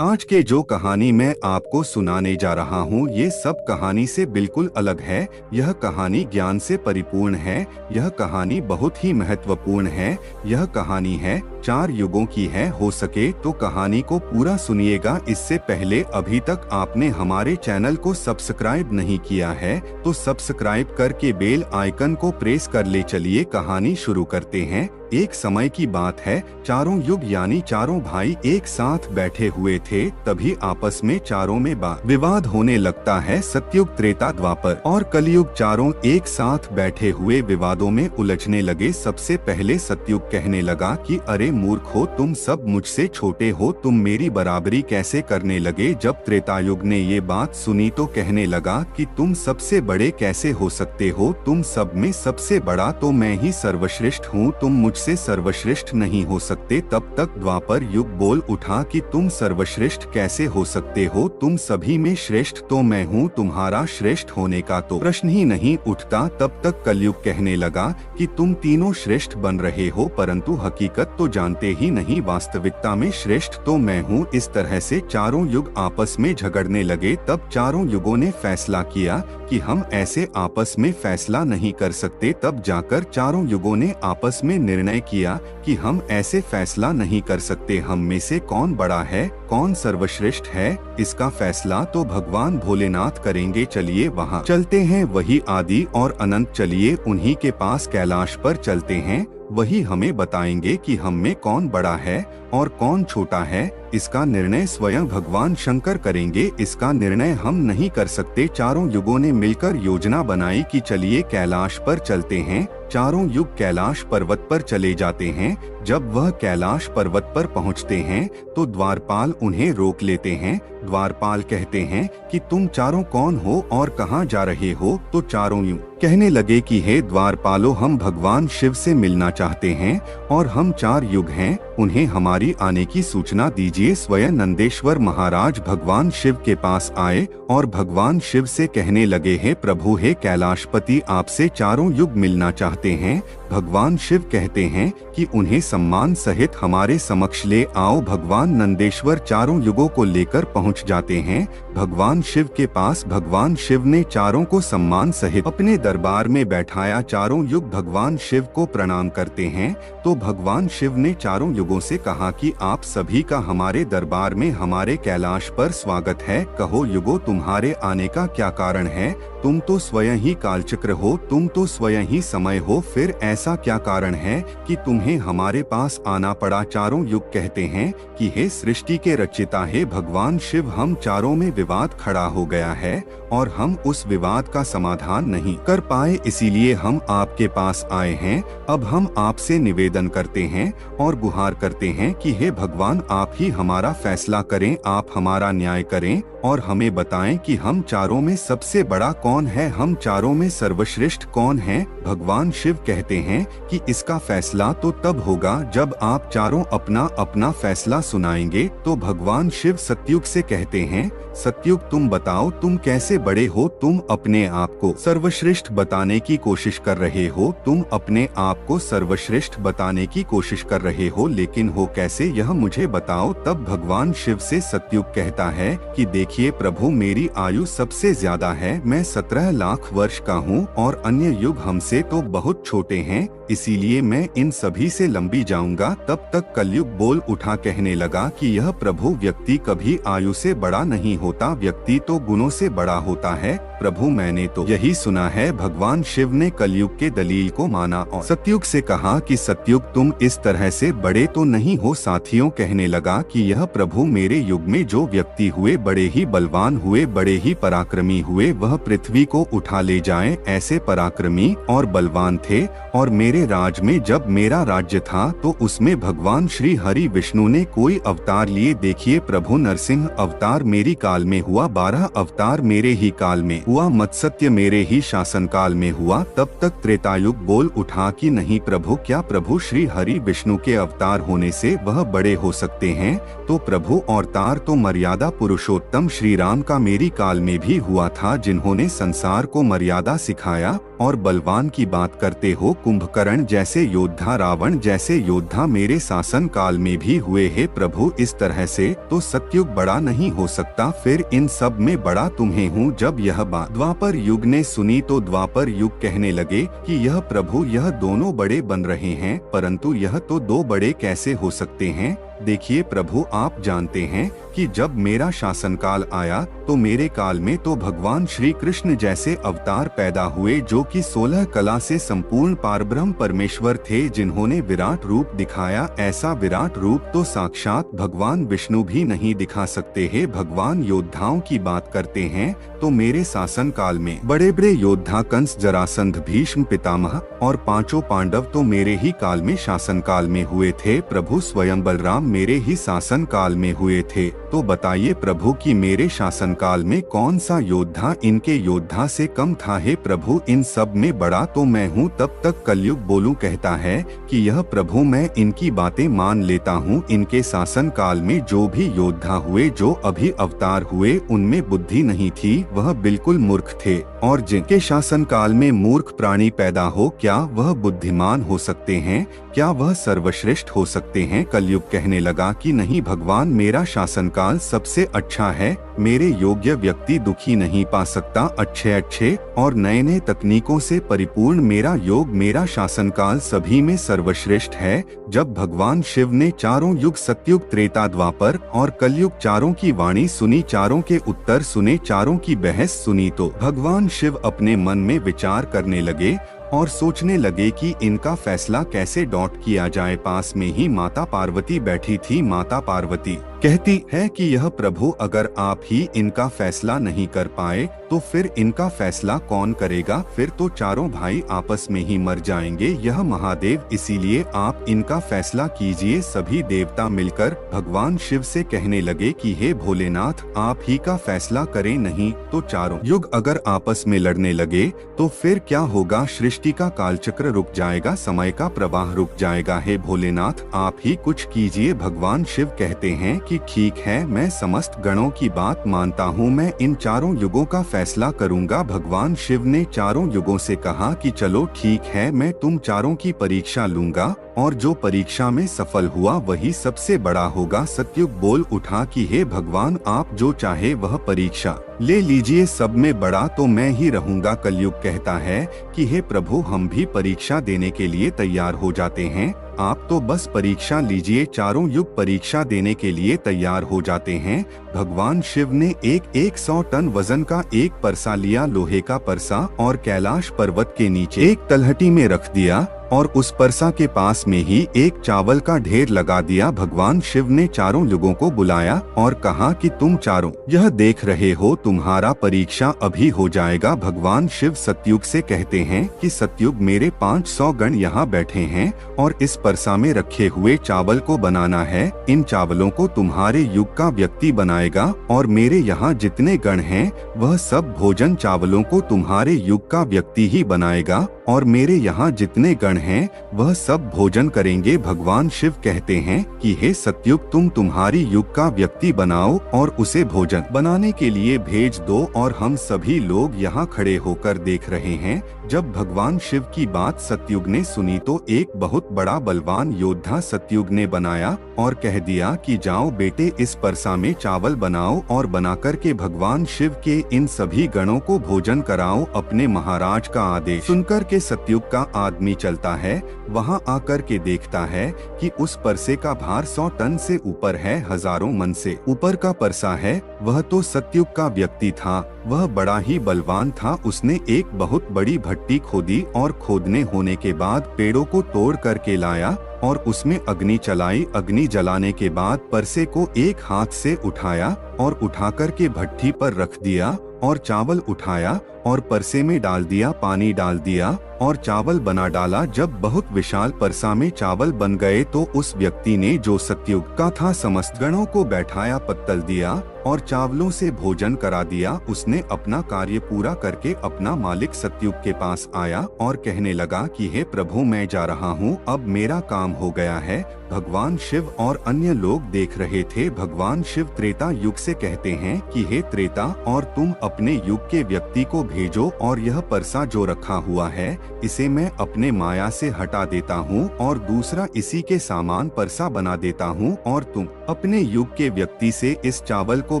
आज के जो कहानी मैं आपको सुनाने जा रहा हूँ ये सब कहानी से बिल्कुल अलग है। यह कहानी ज्ञान से परिपूर्ण है। यह कहानी बहुत ही महत्वपूर्ण है। यह कहानी है 4 युगों की है। हो सके तो कहानी को पूरा सुनिएगा। इससे पहले अभी तक आपने हमारे चैनल को सब्सक्राइब नहीं किया है तो सब्सक्राइब करके बेल आइकन को प्रेस कर ले। चलिए कहानी शुरू करते हैं। एक समय की बात है, चारों युग यानी चारों भाई एक साथ बैठे हुए थे। तभी आपस में चारों में विवाद होने लगता है। सतयुग, त्रेता, द्वापर और कलयुग चारों एक साथ बैठे हुए विवादों में उलझने लगे। सबसे पहले सतयुग कहने लगा कि अरे मूर्खो, तुम सब मुझसे छोटे हो, तुम मेरी बराबरी कैसे करने लगे। जब त्रेतायुग ने ये बात सुनी तो कहने लगा कि तुम सबसे बड़े कैसे हो सकते हो, तुम सब में सबसे बड़ा तो मैं ही सर्वश्रेष्ठ हूँ, तुम मुझसे सर्वश्रेष्ठ नहीं हो सकते। तब तक द्वापर युग बोल उठा कि तुम सर्वश्रेष्ठ कैसे हो सकते हो, तुम सभी में श्रेष्ठ तो मैं हूँ, तुम्हारा श्रेष्ठ होने का तो प्रश्न ही नहीं उठता। तब तक कलयुग कहने लगा कि तुम तीनों श्रेष्ठ बन रहे हो परंतु हकीकत तो जानते ही नहीं, वास्तविकता में श्रेष्ठ तो मैं हूँ। इस तरह से चारों युग आपस में झगड़ने लगे। तब चारों युगों ने फैसला किया कि हम ऐसे आपस में फैसला नहीं कर सकते। तब जाकर चारों युगों ने आपस में निर्णय किया कि हम ऐसे फैसला नहीं कर सकते। हम में से कौन बड़ा है, कौन सर्वश्रेष्ठ है, इसका फैसला तो भगवान भोलेनाथ करेंगे। चलिए वहाँ चलते हैं, वही आदि और अनंत। चलिए उन्हीं के पास कैलाश पर चलते हैं, वही हमें बताएंगे कि हम में कौन बड़ा है और कौन छोटा है। इसका निर्णय स्वयं भगवान शंकर करेंगे, इसका निर्णय हम नहीं कर सकते। चारों युगों ने मिलकर योजना बनाई कि चलिए कैलाश पर चलते हैं। चारों युग कैलाश पर्वत पर चले जाते हैं। जब वह कैलाश पर्वत पर पहुंचते हैं तो द्वारपाल उन्हें रोक लेते हैं। द्वारपाल कहते हैं कि तुम चारों कौन हो और कहां जा रहे हो। तो चारों युग कहने लगे कि हे द्वारपालो, हम भगवान शिव से मिलना चाहते हैं और हम 4 युग हैं, उन्हें हमारी आने की सूचना दीजिए। स्वयं नंदेश्वर महाराज भगवान शिव के पास आए और भगवान शिव से कहने लगे, हे प्रभु, हे कैलाशपति, आपसे चारों युग मिलना चाहते हैं। भगवान शिव कहते हैं कि उन्हें सम्मान सहित हमारे समक्ष ले आओ। भगवान नंदेश्वर चारों युगों को लेकर पहुंच जाते हैं भगवान शिव के पास। भगवान शिव ने चारों को सम्मान सहित अपने दरबार में बैठाया। चारों युग भगवान शिव को प्रणाम करते हैं। तो भगवान शिव ने चारों युगों से कहा कि आप सभी का हमारे दरबार में, हमारे कैलाश पर स्वागत है। कहो युगो, तुम्हारे आने का क्या कारण है। तुम तो स्वयं ही कालचक्र हो, तुम तो स्वयं ही समय हो, फिर ऐसा क्या कारण है कि तुम्हें हमारे पास आना पड़ा। चारों युग कहते हैं कि हे सृष्टि के रचिता, हे भगवान शिव, हम चारों में विवाद खड़ा हो गया है और हम उस विवाद का समाधान नहीं कर पाए, इसीलिए हम आपके पास आए हैं। अब हम आपसे निवेदन करते हैं और गुहार करते हैं कि हे भगवान, आप ही हमारा फैसला करें, आप हमारा न्याय करें और हमें बताएं कि हम चारों में सबसे बड़ा कौन है, हम चारों में सर्वश्रेष्ठ कौन है। भगवान शिव कहते हैं कि इसका फैसला तो तब होगा जब आप चारों अपना अपना फैसला सुनाएंगे। तो भगवान शिव सतयुग से कहते हैं, सतयुग तुम बताओ, तुम कैसे बड़े हो। तुम अपने आप को सर्वश्रेष्ठ बताने की कोशिश कर रहे हो, तुम अपने आप को सर्वश्रेष्ठ बताने की कोशिश कर रहे हो, लेकिन हो कैसे, यह मुझे बताओ। तब भगवान शिव से सतयुग कहता है कि देखिए प्रभु, मेरी आयु सबसे ज्यादा है, मैं 17 लाख वर्ष का हूँ और अन्य युग हमसे तो बहुत छोटे हैं, इसीलिए मैं इन सभी से लंबी जाऊंगा। तब तक कलयुग बोल उठा, कहने लगा कि यह प्रभु, व्यक्ति कभी आयु से बड़ा नहीं होता, व्यक्ति तो गुणों से बड़ा होता है। प्रभु, मैंने तो यही सुना है। भगवान शिव ने कलयुग के दलील को माना और सतयुग से कहा कि सतयुग, तुम इस तरह से बड़े तो नहीं हो। साथियों, कहने लगा कि यह प्रभु, मेरे युग में जो व्यक्ति हुए बड़े ही बलवान हुए, बड़े ही पराक्रमी हुए, वह पृथ्वी को उठा ले जाएं, ऐसे पराक्रमी और बलवान थे। और मेरे राज में जब मेरा राज्य था तो उसमें भगवान श्री हरि विष्णु ने कोई अवतार लिए। देखिए प्रभु, नरसिंह अवतार मेरी काल में हुआ, 12 अवतार मेरे ही काल में हुआ मत्सत्य मेरे ही शासनकाल में हुआ। तब तक त्रेतायुग बोल उठा कि नहीं प्रभु, क्या प्रभु श्री हरि विष्णु के अवतार होने से वह बड़े हो सकते हैं? तो प्रभु अवतार तो मर्यादा पुरुषोत्तम श्री राम का मेरी काल में भी हुआ था, जिन्होंने संसार को मर्यादा सिखाया। और बलवान की बात करते हो, कुंभकर्ण जैसे योद्धा, रावण जैसे योद्धा मेरे शासन काल में भी हुए हैं प्रभु। इस तरह से तो सतयुग बड़ा नहीं हो सकता, फिर इन सब में बड़ा तुम्हें हूँ। जब यह बात द्वापर युग ने सुनी तो द्वापर युग कहने लगे कि यह प्रभु, यह दोनों बड़े बन रहे हैं, परंतु यह तो दो बड़े कैसे हो सकते हैं? देखिए प्रभु, आप जानते हैं कि जब मेरा शासनकाल आया तो मेरे काल में तो भगवान श्री कृष्ण जैसे अवतार पैदा हुए, जो कि 16 कला से संपूर्ण पारब्रह्म परमेश्वर थे, जिन्होंने विराट रूप दिखाया। ऐसा विराट रूप तो साक्षात भगवान विष्णु भी नहीं दिखा सकते हैं। भगवान योद्धाओं की बात करते हैं तो मेरे शासन काल में बड़े बड़े योद्धा कंस, जरासंध, भीष्म पितामह और पांचों पांडव तो मेरे ही काल में शासन काल में हुए थे प्रभु। स्वयं बलराम मेरे ही शासन काल में हुए थे। तो बताइए प्रभु कि मेरे शासन काल में कौन सा योद्धा इनके योद्धा से कम था? हे प्रभु, इन सब में बड़ा तो मैं हूँ। तब तक कलयुग बोलू कहता है कि यह प्रभु, मैं इनकी बातें मान लेता हूँ। इनके शासन काल में जो भी योद्धा हुए, जो अभी अवतार हुए, उनमें बुद्धि नहीं थी, वह बिल्कुल मूर्ख थे। और जिनके शासन काल में मूर्ख प्राणी पैदा हो, क्या वह बुद्धिमान हो सकते हैं? क्या वह सर्वश्रेष्ठ हो सकते हैं? कलयुग कहने लगा कि नहीं भगवान, मेरा शासनकाल सबसे अच्छा है। मेरे योग्य व्यक्ति दुखी नहीं पा सकता। अच्छे अच्छे और नए नए तकनीकों से परिपूर्ण मेरा योग, मेरा शासनकाल सभी में सर्वश्रेष्ठ है। जब भगवान शिव ने चारों युग सतयुग, त्रेता, द्वापर और कलयुग चारों की वाणी सुनी, चारों के उत्तर सुने, चारों की बहस सुनी, तो भगवान शिव अपने मन में विचार करने लगे और सोचने लगे कि इनका फैसला कैसे डॉट किया जाए। पास में ही माता पार्वती बैठी थी। माता पार्वती कहती है कि यह प्रभु, अगर आप ही इनका फैसला नहीं कर पाए तो फिर इनका फैसला कौन करेगा? फिर तो चारों भाई आपस में ही मर जाएंगे। यह महादेव, इसीलिए आप इनका फैसला कीजिए। सभी देवता मिलकर भगवान शिव से कहने लगे कि हे भोलेनाथ, आप ही का फैसला करें, नहीं तो चारों युग अगर आपस में लड़ने लगे तो फिर क्या होगा? सृष्टि का कालचक्र रुक जाएगा, समय का प्रवाह रुक जाएगा। हे भोलेनाथ, आप ही कुछ कीजिए। भगवान शिव कहते हैं कि ठीक है, मैं समस्त गणों की बात मानता हूँ, मैं इन चारों युगों का फैसला करूँगा। भगवान शिव ने चारों युगों से कहा कि चलो ठीक है, मैं तुम चारों की परीक्षा लूंगा और जो परीक्षा में सफल हुआ वही सबसे बड़ा होगा। सतयुग बोल उठा कि हे भगवान, आप जो चाहे वह परीक्षा ले लीजिए, सब में बड़ा तो मैं ही रहूंगा। कलयुग कहता है कि हे प्रभु, हम भी परीक्षा देने के लिए तैयार हो जाते हैं, आप तो बस परीक्षा लीजिए। चारों युग परीक्षा देने के लिए तैयार हो जाते हैं। भगवान शिव ने 100 टन वजन का एक परसा लिया, लोहे का परसा, और कैलाश पर्वत के नीचे एक तलहटी में रख दिया और उस परसा के पास में ही एक चावल का ढेर लगा दिया। भगवान शिव ने चारों युगों को बुलाया और कहा कि तुम चारों यह देख रहे हो, तुम्हारा परीक्षा अभी हो जाएगा। भगवान शिव सतयुग से कहते हैं कि सतयुग, मेरे 500 गण यहाँ बैठे हैं और इस परसा में रखे हुए चावल को बनाना है। इन चावलों को तुम्हारे युग का व्यक्ति बनाएगा और मेरे यहाँ जितने गण हैं वह सब भोजन चावलों को तुम्हारे युग का व्यक्ति ही बनाएगा और मेरे यहाँ जितने गण हैं वह सब भोजन करेंगे। भगवान शिव कहते हैं कि हे सतयुग, तुम तुम्हारी युग का व्यक्ति बनाओ और उसे भोजन बनाने के लिए भेज दो। और हम सभी लोग यहाँ खड़े होकर देख रहे हैं। जब भगवान शिव की बात सतयुग ने सुनी तो एक बहुत बड़ा बलवान योद्धा सतयुग ने बनाया और कह दिया कि जाओ बेटे, इस परसा में चावल बनाओ और बनाकर के भगवान शिव के इन सभी गणों को भोजन कराओ। अपने महाराज का आदेश सुनकर के सतयुग का आदमी चलता है, वहाँ आकर के देखता है कि उस परसे का भार 100 टन से ऊपर है, हजारों मन से ऊपर का परसा है। वह तो सतयुग का व्यक्ति था, वह बड़ा ही बलवान था। उसने एक बहुत बड़ी भट्टी खोदी और खोदने होने के बाद पेड़ों को तोड़ करके लाया और उसमें अग्नि चलाई। अग्नि जलाने के बाद परसे को एक हाथ से उठाया और उठाकर के भट्टी पर रख दिया और चावल उठाया और परसे में डाल दिया, पानी डाल दिया और चावल बना डाला। जब बहुत विशाल परसा में चावल बन गए तो उस व्यक्ति ने जो सत्युग का था समस्त गणों को बैठाया, पत्तल दिया और चावलों से भोजन करा दिया। उसने अपना कार्य पूरा करके अपना मालिक सत्युग के पास आया और कहने लगा कि हे प्रभु, मैं जा रहा हूँ, अब मेरा काम हो गया है। भगवान शिव और अन्य लोग देख रहे थे। भगवान शिव त्रेता युग से कहते हैं कि हे त्रेता, और तुम अपने युग के व्यक्ति को भेजो और यह परसा जो रखा हुआ है इसे मैं अपने माया से हटा देता हूँ और दूसरा इसी के सामान परसा बना देता हूँ, और तुम अपने युग के व्यक्ति से इस चावल को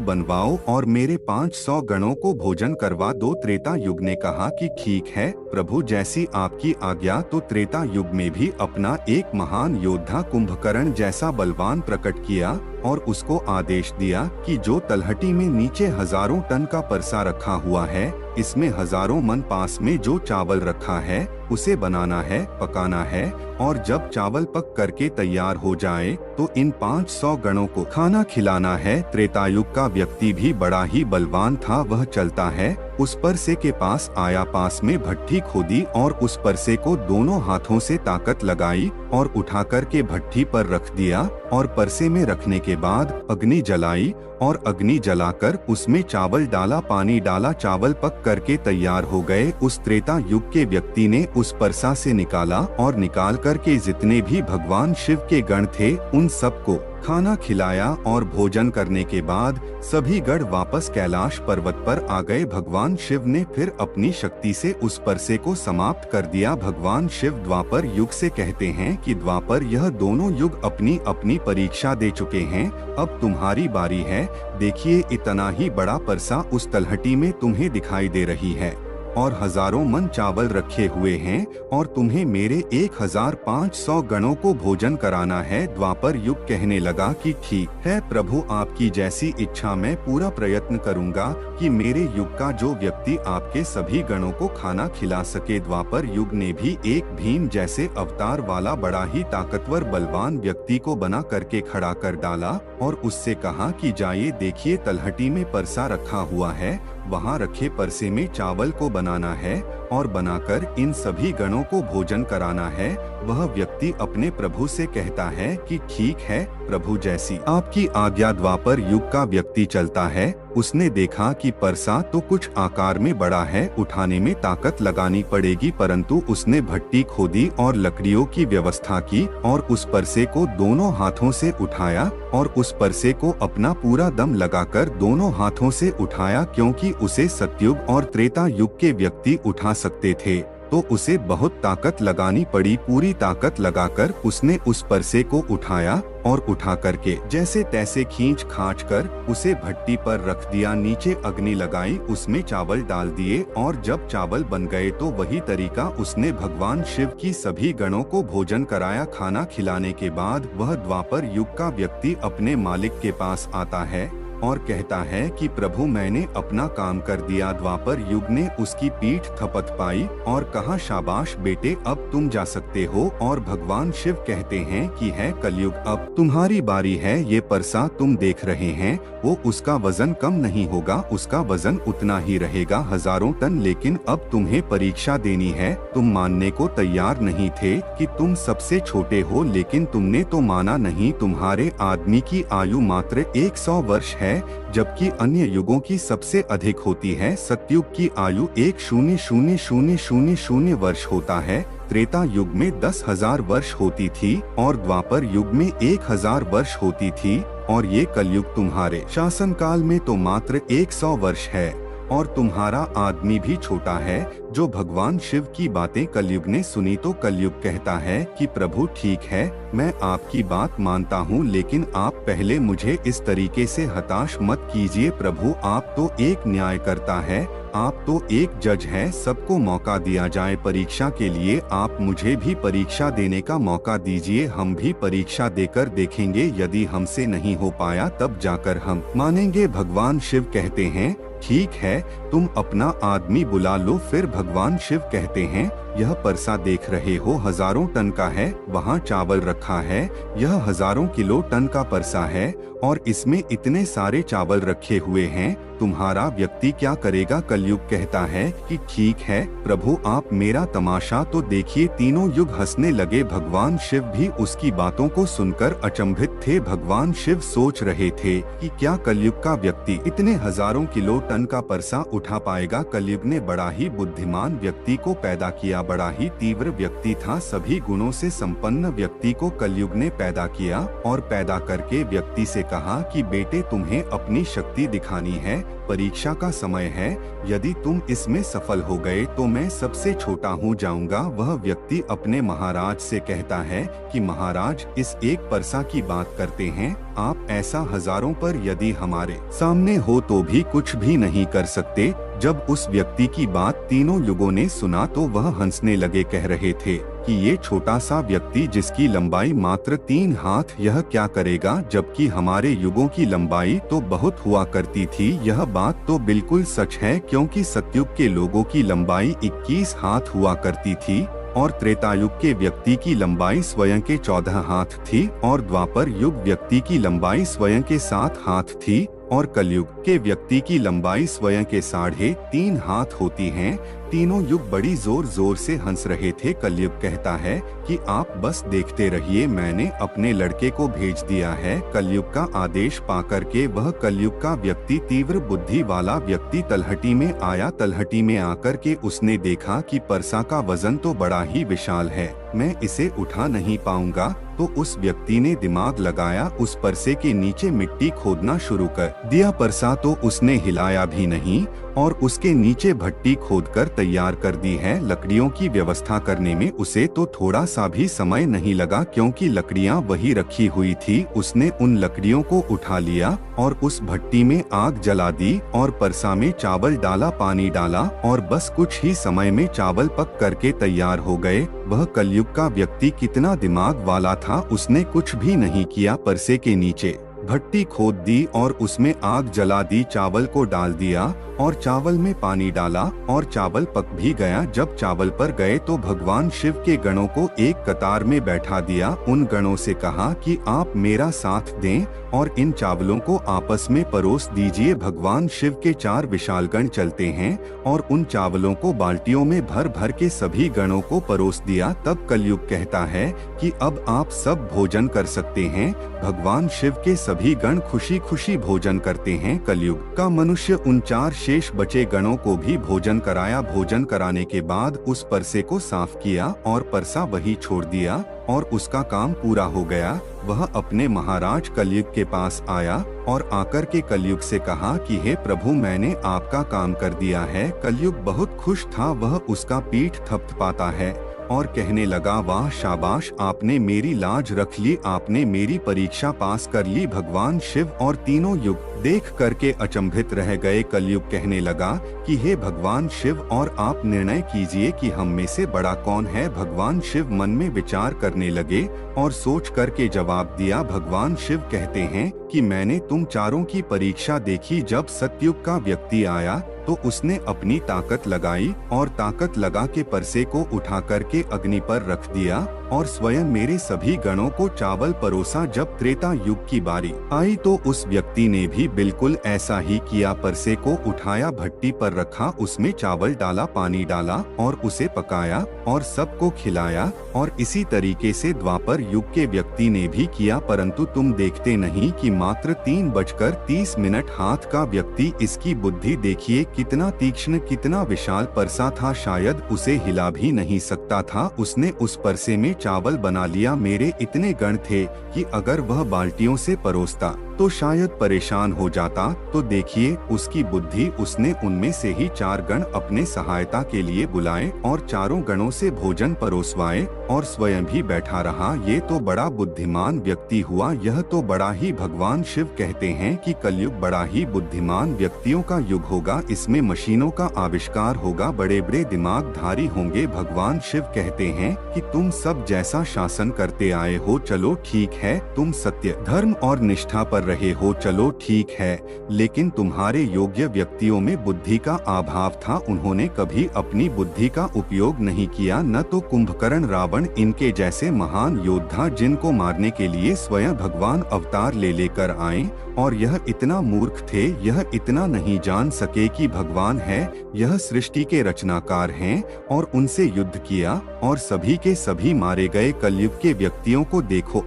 बनवाओ और मेरे 500 गणों को भोजन करवा दो। त्रेता युग ने कहा कि ठीक है प्रभु, जैसी आपकी आज्ञा। तो त्रेता युग में भी अपना एक महान योद्धा कुंभकर्ण जैसा बलवान प्रकट किया और उसको आदेश दिया कि जो तलहटी में नीचे हजारों टन का परसा रखा हुआ है, इसमें हजारों मन पास में जो चावल रखा है उसे बनाना है, पकाना है, और जब चावल पक करके तैयार हो जाए तो इन 500 गणों को खाना खिलाना है। त्रेतायुग का व्यक्ति भी बड़ा ही बलवान था। वह चलता है, उस परसे के पास आया, पास में भट्ठी खोदी और उस परसे को दोनों हाथों से ताकत लगाई और उठा करके भट्ठी पर रख दिया और परसे में रखने के बाद अग्नि जलाई और अग्नि जलाकर उसमें चावल डाला, पानी डाला, चावल पक करके तैयार हो गए। उस त्रेता युग के व्यक्ति ने उस परसा से निकाला और निकाल करके जितने भी भगवान शिव के गण थे उन सबको खाना खिलाया और भोजन करने के बाद सभी गण वापस कैलाश पर्वत पर आ गए। भगवान शिव ने फिर अपनी शक्ति से उस परसे को समाप्त कर दिया। भगवान शिव द्वापर युग से कहते हैं कि द्वापर, यह दोनों युग अपनी अपनी परीक्षा दे चुके हैं, अब तुम्हारी बारी है। देखिए, इतना ही बड़ा परसा उस तलहटी में तुम्हें दिखाई दे रही है और हजारों मन चावल रखे हुए हैं और तुम्हें मेरे 1500 गणों को भोजन कराना है। द्वापर युग कहने लगा कि ठीक है प्रभु, आपकी जैसी इच्छा, मैं पूरा प्रयत्न करूंगा कि मेरे युग का जो व्यक्ति आपके सभी गणों को खाना खिला सके। द्वापर युग ने भी एक भीम जैसे अवतार वाला बड़ा ही ताकतवर बलवान व्यक्ति को बना करके खड़ा कर डाला और उससे कहा कि जाइए, देखिए तलहटी में परसा रखा हुआ है, वहाँ रखे परसे में चावल को बनाना है और बनाकर इन सभी गणों को भोजन कराना है। वह व्यक्ति अपने प्रभु से कहता है कि ठीक है प्रभु, जैसी आपकी आज्ञा। द्वापर युग का व्यक्ति चलता है, उसने देखा कि परसा तो कुछ आकार में बड़ा है, उठाने में ताकत लगानी पड़ेगी, परंतु उसने भट्टी खोदी और लकड़ियों की व्यवस्था की और उस परसे को दोनों हाथों से उठाया और उस परसे को अपना पूरा दम लगाकर दोनों हाथों से उठाया, क्योंकि उसे सतयुग और त्रेता युग के व्यक्ति उठा सकते थे तो उसे बहुत ताकत लगानी पड़ी। पूरी ताकत लगाकर उसने उस परसे को उठाया और उठा करके जैसे तैसे खींच खांच कर उसे भट्टी पर रख दिया। नीचे अग्नि लगाई, उसमें चावल डाल दिए और जब चावल बन गए तो वही तरीका उसने भगवान शिव की सभी गणों को भोजन कराया। खाना खिलाने के बाद वह द्वापर युग का व्यक्ति अपने मालिक के पास आता है और कहता है कि प्रभु, मैंने अपना काम कर दिया। द्वापर युग ने उसकी पीठ थपथपाई और कहा, शाबाश बेटे, अब तुम जा सकते हो। और भगवान शिव कहते हैं कि है कलयुग, अब तुम्हारी बारी है। ये परसा तुम देख रहे हैं, वो उसका वजन कम नहीं होगा, उसका वजन उतना ही रहेगा, हजारों टन। लेकिन अब तुम्हें परीक्षा देनी है। तुम मानने को तैयार नहीं थे कि तुम सबसे छोटे हो, लेकिन तुमने तो माना नहीं। तुम्हारे आदमी की आयु मात्र 100 वर्ष है, जबकि अन्य युगों की सबसे अधिक होती है। सतयुग की आयु 10,000,000 वर्ष होता है। त्रेता युग में 10,000 वर्ष होती थी और द्वापर युग में 1,000 वर्ष होती थी और ये कलयुग तुम्हारे शासन काल में तो मात्र 100 वर्ष है और तुम्हारा आदमी भी छोटा है। जो भगवान शिव की बातें कलयुग ने सुनी तो कलयुग कहता है कि प्रभु ठीक है, मैं आपकी बात मानता हूँ, लेकिन आप पहले मुझे इस तरीके से हताश मत कीजिए। प्रभु, आप तो एक न्याय करता है, आप तो एक जज हैं, सबको मौका दिया जाए परीक्षा के लिए। आप मुझे भी परीक्षा देने का मौका दीजिए, हम भी परीक्षा देकर देखेंगे, यदि हमसे नहीं हो पाया तब जाकर हम मानेंगे। भगवान शिव कहते हैं ठीक है, तुम अपना आदमी बुला लो। फिर भगवान शिव कहते हैं यह परसा देख रहे हो हजारों टन का है, वहाँ चावल रखा है, यह हजारों किलो टन का परसा है और इसमें इतने सारे चावल रखे हुए हैं, तुम्हारा व्यक्ति क्या करेगा? कलयुग कहता है कि ठीक है प्रभु, आप मेरा तमाशा तो देखिए। तीनों युग हंसने लगे। भगवान शिव भी उसकी बातों को सुनकर अचंभित थे। भगवान शिव सोच रहे थे कि क्या कलयुग का व्यक्ति इतने हजारों किलो टन का परसा उठा पाएगा? कलयुग ने बड़ा ही बुद्धिमान व्यक्ति को पैदा किया, बड़ा ही तीव्र व्यक्ति था, सभी गुणों से संपन्न व्यक्ति को कलयुग ने पैदा किया और पैदा करके व्यक्ति से कहा कि बेटे, तुम्हें अपनी शक्ति दिखानी है, परीक्षा का समय है, यदि तुम इसमें सफल हो गए तो मैं सबसे छोटा हो जाऊंगा। वह व्यक्ति अपने महाराज से कहता है कि महाराज, इस एक परसा की बात करते हैं, आप ऐसा हजारों पर यदि हमारे सामने हो तो भी कुछ भी नहीं कर सकते। जब उस व्यक्ति की बात तीनों युगों ने सुना तो वह हंसने लगे, कह रहे थे कि ये छोटा सा व्यक्ति जिसकी लंबाई मात्र 3 हाथ, यह क्या करेगा? जबकि हमारे युगों की लंबाई तो बहुत हुआ करती थी। यह बात तो बिल्कुल सच है, क्योंकि सतयुग के लोगों की लंबाई 21 हाथ हुआ करती थी और त्रेतायुग के व्यक्ति की लंबाई स्वयं के 14 हाथ थी और द्वापर युग व्यक्ति की लंबाई स्वयं के 7 हाथ थी और कलयुग के व्यक्ति की लंबाई स्वयं के 3.5 हाथ होती हैं। तीनों युग बड़ी जोर जोर से हंस रहे थे। कलयुग कहता है कि आप बस देखते रहिए, मैंने अपने लड़के को भेज दिया है। कलयुग का आदेश पाकर के वह कलयुग का व्यक्ति, तीव्र बुद्धि वाला व्यक्ति तलहटी में आया। तलहटी में आकर के उसने देखा कि परसा का वजन तो बड़ा ही विशाल है, मैं इसे उठा नहीं पाऊंगा। तो उस व्यक्ति ने दिमाग लगाया, उस परसे के नीचे मिट्टी खोदना शुरू कर दिया। परसा तो उसने हिलाया भी नहीं और उसके नीचे भट्टी खोदकर तैयार कर दी है। लकड़ियों की व्यवस्था करने में उसे तो थोड़ा सा भी समय नहीं लगा, क्योंकि लकड़ियां वही रखी हुई थी। उसने उन लकड़ियों को उठा लिया और उस भट्टी में आग जला दी और परसा में चावल डाला, पानी डाला और बस कुछ ही समय में चावल पक करके तैयार हो गए। वह कलयुग का व्यक्ति कितना दिमाग वाला था, उसने कुछ भी नहीं किया, परसे के नीचे भट्टी खोद दी और उसमें आग जला दी, चावल को डाल दिया और चावल में पानी डाला और चावल पक भी गया। जब चावल पर गए तो भगवान शिव के गणों को एक कतार में बैठा दिया। उन गणों से कहा कि आप मेरा साथ दें और इन चावलों को आपस में परोस दीजिए। भगवान शिव के 4 विशाल गण चलते हैं और उन चावलों को बाल्टियों में भर भर के सभी गणों को परोस दिया। तब कलयुग कहता है कि अब आप सब भोजन कर सकते हैं। भगवान शिव के सभी गण खुशी खुशी भोजन करते हैं। कलयुग का मनुष्य उन 4 शेष बचे गणों को भी भोजन कराया। भोजन कराने के बाद उस परसे को साफ किया और परसा वही छोड़ दिया और उसका काम पूरा हो गया। वह अपने महाराज कलयुग के पास आया और आकर के कलयुग से कहा कि हे प्रभु, मैंने आपका काम कर दिया है। कलयुग बहुत खुश था, वह उसका पीठ थपथपाता है और कहने लगा, वाह शाबाश, आपने मेरी लाज रख ली, आपने मेरी परीक्षा पास कर ली। भगवान शिव और तीनों युग देख करके अचंभित रह गए। कलयुग कहने लगा कि हे भगवान शिव, और आप निर्णय कीजिए कि हम में से बड़ा कौन है। भगवान शिव मन में विचार करने लगे और सोच करके जवाब दिया। भगवान शिव कहते हैं कि मैंने तुम चारों की परीक्षा देखी। जब सतयुग का व्यक्ति आया तो उसने अपनी ताकत लगाई और ताकत लगा के परसे को उठा करके अग्नि पर रख दिया और स्वयं मेरे सभी गणों को चावल परोसा। जब त्रेता युग की बारी आई तो उस व्यक्ति ने भी बिल्कुल ऐसा ही किया। परसे को उठाया, भट्टी पर रखा, उसमें चावल डाला, पानी डाला और उसे पकाया और सबको खिलाया। और इसी तरीके से द्वापर युग के व्यक्ति ने भी किया। परंतु तुम देखते नहीं कि मात्र 3:30 हाथ का व्यक्ति, इसकी बुद्धि देखिए कितना तीक्ष्ण, कितना विशाल परसा था, शायद उसे हिला भी नहीं सकता था। उसने उस परसे में चावल बना लिया। मेरे इतने गण थे कि अगर वह बाल्टियों से परोसता तो शायद परेशान हो जाता। तो देखिए उसकी बुद्धि, उसने उनमें से ही 4 गण अपने सहायता के लिए बुलाए और चारों गणों से भोजन परोसवाए और स्वयं भी बैठा रहा। ये तो बड़ा बुद्धिमान व्यक्ति हुआ। यह तो बड़ा ही, भगवान शिव कहते हैं कि कलयुग बड़ा ही बुद्धिमान व्यक्तियों का युग होगा। इसमें मशीनों का आविष्कार होगा, बड़े बड़े दिमागधारी होंगे। भगवान शिव कहते हैं कि तुम सब जैसा शासन करते आए हो, चलो ठीक है, तुम सत्य, धर्म और निष्ठा पर रहे हो, चलो ठीक है, लेकिन तुम्हारे योग्य व्यक्तियों में बुद्धि का अभाव था। उन्होंने कभी अपनी बुद्धि का उपयोग नहीं किया। न तो कुंभकर्ण, रावण, इनके जैसे महान योद्धा जिनको मारने के लिए स्वयं भगवान अवतार ले लेकर आए, और यह इतना मूर्ख थे, यह इतना नहीं जान सके कि भगवान है, यह सृष्टि के रचनाकार हैं, और उनसे युद्ध किया और सभी के सभी मारे गए। कलयुग के व्यक्तियों को देखो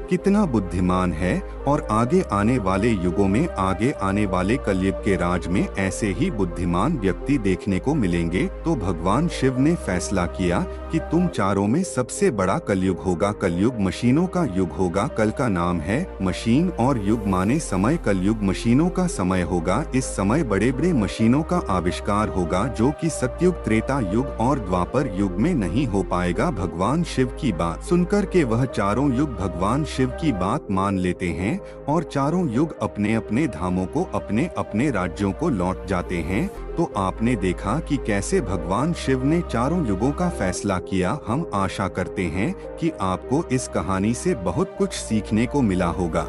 कितना बुद्धिमान है, और आगे आने वाले युगों में, आगे आने वाले कलयुग के राज में ऐसे ही बुद्धिमान व्यक्ति देखने को मिलेंगे। तो भगवान शिव ने फैसला किया कि तुम चारों में सबसे बड़ा कलयुग होगा। कलयुग मशीनों का युग होगा। कल का नाम है मशीन, और युग माने समय। कलयुग मशीनों का समय होगा। इस समय बड़े बड़े मशीनों का आविष्कार होगा, जो कि सतयुग, त्रेता युग और द्वापर युग में नहीं हो पाएगा। भगवान शिव की बात सुनकर के वह चारों युग भगवान शिव की बात मान लेते हैं, और चारों युग अपने अपने धामों को, अपने अपने राज्यों को लौट जाते हैं। तो आपने देखा कि कैसे भगवान शिव ने चारों युगों का फैसला किया। हम आशा करते हैं कि आपको इस कहानी से बहुत कुछ सीखने को मिला होगा।